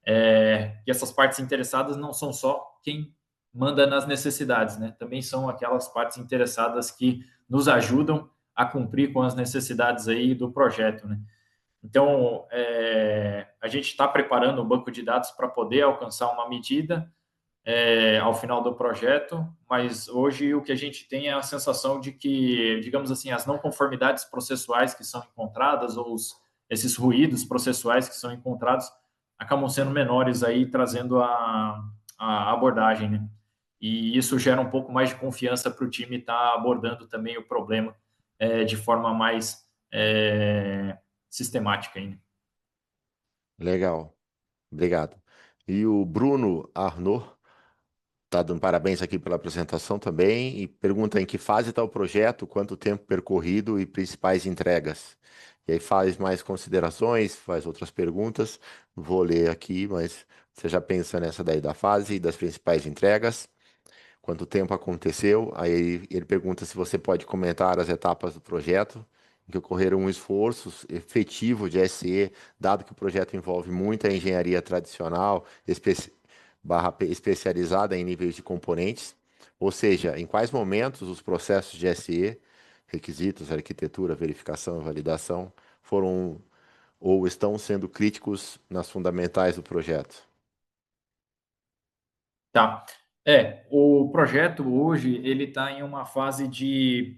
E essas partes interessadas não são só quem manda nas necessidades, né? Também são aquelas partes interessadas que nos ajudam a cumprir com as necessidades aí do projeto, né? Então, a gente está preparando um banco de dados para poder alcançar uma medida ao final do projeto, mas hoje o que a gente tem é a sensação de que, digamos assim, as não conformidades processuais que são encontradas ou esses ruídos processuais que são encontrados acabam sendo menores aí, trazendo a abordagem, né? E isso gera um pouco mais de confiança para o time estar abordando também o problema de forma mais sistemática ainda. Legal, obrigado. E o Bruno Arnaud está dando parabéns aqui pela apresentação também e pergunta em que fase está o projeto, quanto tempo percorrido e principais entregas. E aí faz mais considerações, faz outras perguntas. Vou ler aqui, mas você já pensa nessa daí da fase e das principais entregas. Quanto tempo aconteceu? Aí ele pergunta se você pode comentar as etapas do projeto em que ocorreram um esforço efetivo de SE, dado que o projeto envolve muita engenharia tradicional, especializada em níveis de componentes, ou seja, em quais momentos os processos de SE, requisitos, arquitetura, verificação e validação, foram ou estão sendo críticos nas fundamentais do projeto. Tá. O projeto hoje, ele está em uma fase de...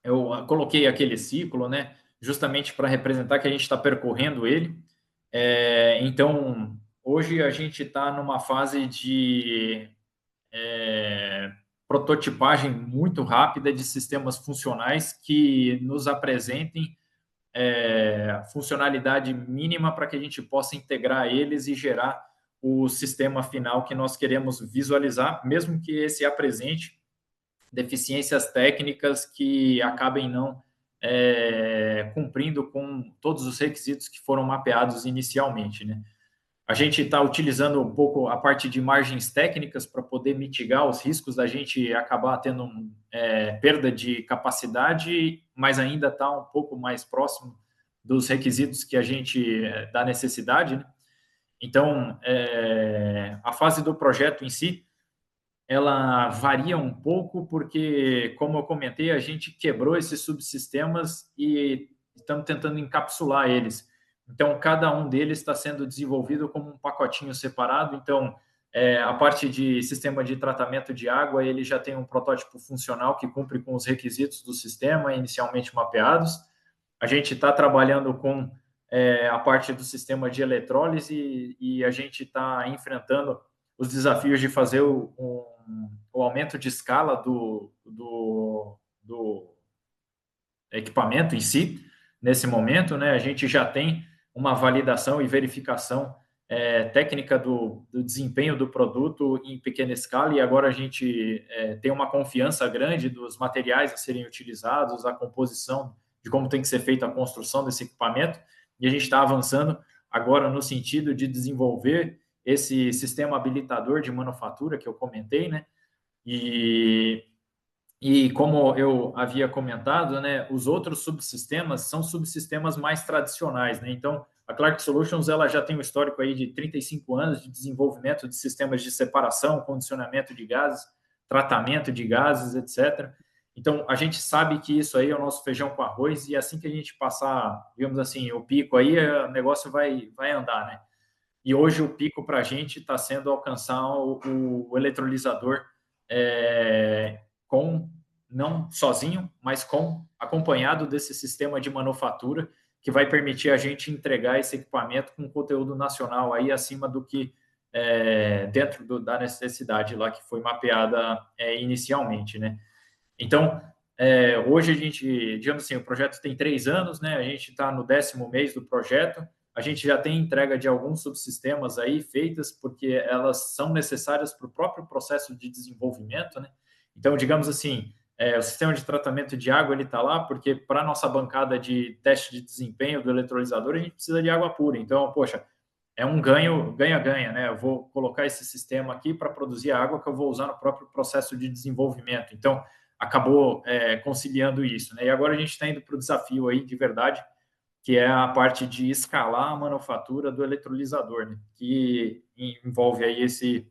eu coloquei aquele ciclo, né, justamente para representar que a gente está percorrendo ele. Então, hoje a gente está numa fase de prototipagem muito rápida de sistemas funcionais que nos apresentem funcionalidade mínima para que a gente possa integrar eles e gerar o sistema final que nós queremos visualizar, mesmo que esse apresente deficiências técnicas que acabem não cumprindo com todos os requisitos que foram mapeados inicialmente, né? A gente está utilizando um pouco a parte de margens técnicas para poder mitigar os riscos da gente acabar tendo perda de capacidade, mas ainda está um pouco mais próximo dos requisitos que a gente da necessidade, né? Então, a fase do projeto em si, ela varia um pouco porque, como eu comentei, a gente quebrou esses subsistemas e estamos tentando encapsular eles. Então, cada um deles está sendo desenvolvido como um pacotinho separado. Então, a parte de sistema de tratamento de água, ele já tem um protótipo funcional que cumpre com os requisitos do sistema inicialmente mapeados. A gente está trabalhando com a parte do sistema de eletrólise e a gente está enfrentando os desafios de fazer o aumento de escala do equipamento em si. Nesse momento, né, a gente já tem uma validação e verificação técnica do desempenho do produto em pequena escala e agora a gente tem uma confiança grande dos materiais a serem utilizados, a composição de como tem que ser feita a construção desse equipamento, e a gente está avançando agora no sentido de desenvolver esse sistema habilitador de manufatura que eu comentei, né? E como eu havia comentado, né, os outros subsistemas são subsistemas mais tradicionais, né? Então, a Clark Solutions ela já tem um histórico aí de 35 anos de desenvolvimento de sistemas de separação, condicionamento de gases, tratamento de gases, etc. Então, a gente sabe que isso aí é o nosso feijão com arroz e assim que a gente passar, digamos assim, o pico aí, o negócio vai andar, né? E hoje o pico para a gente está sendo alcançar o eletrolisador não sozinho, mas acompanhado desse sistema de manufatura que vai permitir a gente entregar esse equipamento com conteúdo nacional aí acima do que dentro da necessidade lá que foi mapeada inicialmente, né? Então, hoje a gente, digamos assim, o projeto tem 3 anos, né? A gente está no 10º mês do projeto. A gente já tem entrega de alguns subsistemas aí feitas, porque elas são necessárias para o próprio processo de desenvolvimento, né? Então, digamos assim, o sistema de tratamento de água ele está lá porque para a nossa bancada de teste de desempenho do eletrolisador a gente precisa de água pura. Então, poxa, é um ganha-ganha, né? Eu vou colocar esse sistema aqui para produzir a água que eu vou usar no próprio processo de desenvolvimento. Então, acabou conciliando isso, né? E agora a gente está indo para o desafio aí de verdade, que é a parte de escalar a manufatura do eletrolisador, né? Que envolve aí esse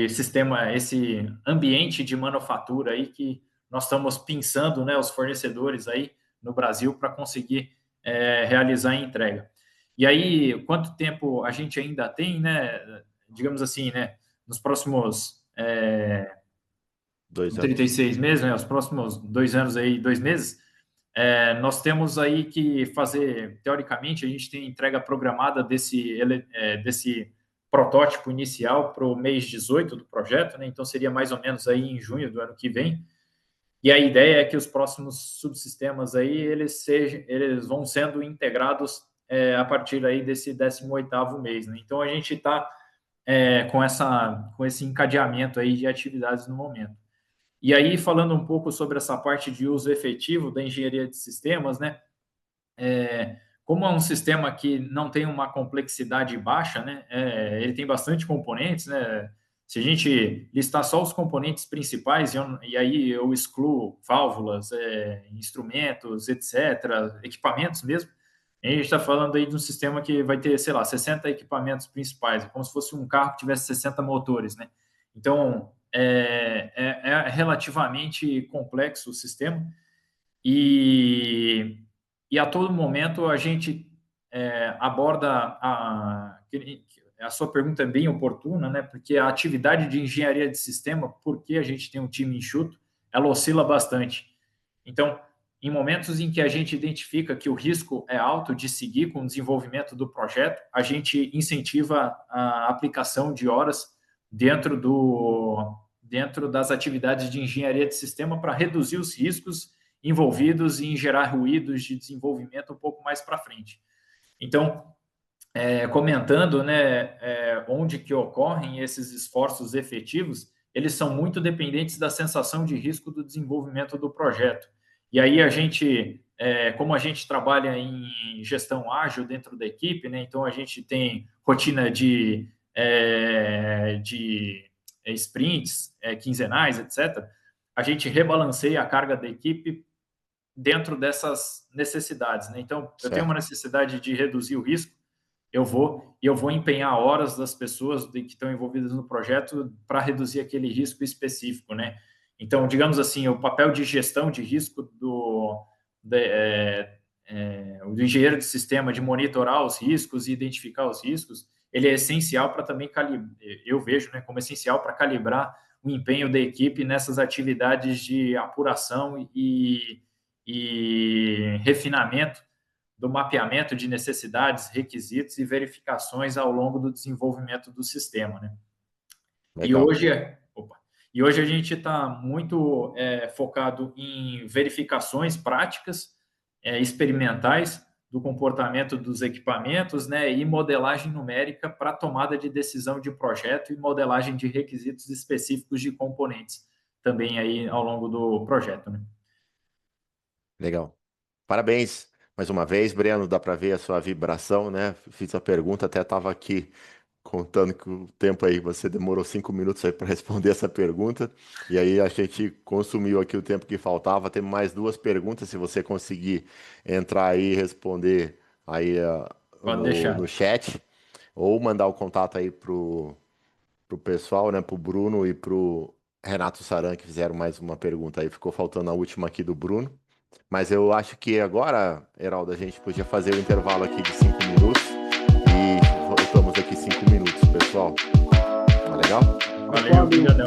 sistema, esse ambiente de manufatura aí que nós estamos pensando, né, os fornecedores aí no Brasil para conseguir realizar a entrega. E aí, quanto tempo a gente ainda tem, né, digamos assim, né, nos próximos 36 meses, né, os próximos 2 anos aí, 2 meses, nós temos aí que fazer, teoricamente, a gente tem entrega programada desse protótipo inicial para o mês 18 do projeto, né? Então seria mais ou menos aí em junho do ano que vem. E a ideia é que os próximos subsistemas aí eles vão sendo integrados a partir aí desse 18º mês, né? Então a gente está com esse encadeamento aí de atividades no momento. E aí, falando um pouco sobre essa parte de uso efetivo da engenharia de sistemas, né? Como é um sistema que não tem uma complexidade baixa, né? Ele tem bastante componentes, né? Se a gente listar só os componentes principais, e aí eu excluo válvulas, instrumentos, etc., equipamentos mesmo, a gente está falando aí de um sistema que vai ter, sei lá, 60 equipamentos principais, como se fosse um carro que tivesse 60 motores, né? Então, é relativamente complexo o sistema e a todo momento a gente aborda a sua pergunta é bem oportuna, né? Porque a atividade de engenharia de sistema, porque a gente tem um time enxuto, ela oscila bastante. Então, em momentos em que a gente identifica que o risco é alto de seguir com o desenvolvimento do projeto, a gente incentiva a aplicação de horas dentro das atividades de engenharia de sistema para reduzir os riscos envolvidos em gerar ruídos de desenvolvimento um pouco mais para frente. Então, comentando, né, onde que ocorrem esses esforços efetivos, eles são muito dependentes da sensação de risco do desenvolvimento do projeto. E aí a gente, como a gente trabalha em gestão ágil dentro da equipe, né, então a gente tem rotina de sprints quinzenais, etc., a gente rebalanceia a carga da equipe dentro dessas necessidades, né? Então, eu tenho uma necessidade de reduzir o risco, eu vou empenhar horas das pessoas que estão envolvidas no projeto para reduzir aquele risco específico, né? Então, digamos assim, o papel de gestão de risco do engenheiro de sistema, de monitorar os riscos e identificar os riscos, ele é essencial para também eu vejo, né, como essencial para calibrar o empenho da equipe nessas atividades de apuração e refinamento do mapeamento de necessidades, requisitos e verificações ao longo do desenvolvimento do sistema, né? E hoje a gente está muito focado em verificações práticas, experimentais do comportamento dos equipamentos, né, e modelagem numérica para tomada de decisão de projeto e modelagem de requisitos específicos de componentes também aí ao longo do projeto, né? Legal. Parabéns mais uma vez, Breno. Dá para ver a sua vibração, né? Fiz a pergunta, até estava aqui contando que o tempo aí, você demorou 5 minutos aí para responder essa pergunta. E aí a gente consumiu aqui o tempo que faltava. Tem mais 2 perguntas, se você conseguir entrar aí e responder aí no chat, ou mandar o contato aí pro pessoal, né? Pro Bruno e pro Renato Saran, que fizeram mais uma pergunta aí. Ficou faltando a última aqui do Bruno. Mas eu acho que agora, Heraldo, a gente podia fazer o intervalo aqui de 5 minutos e voltamos aqui 5 minutos, pessoal. Tá legal? Valeu, obrigadão.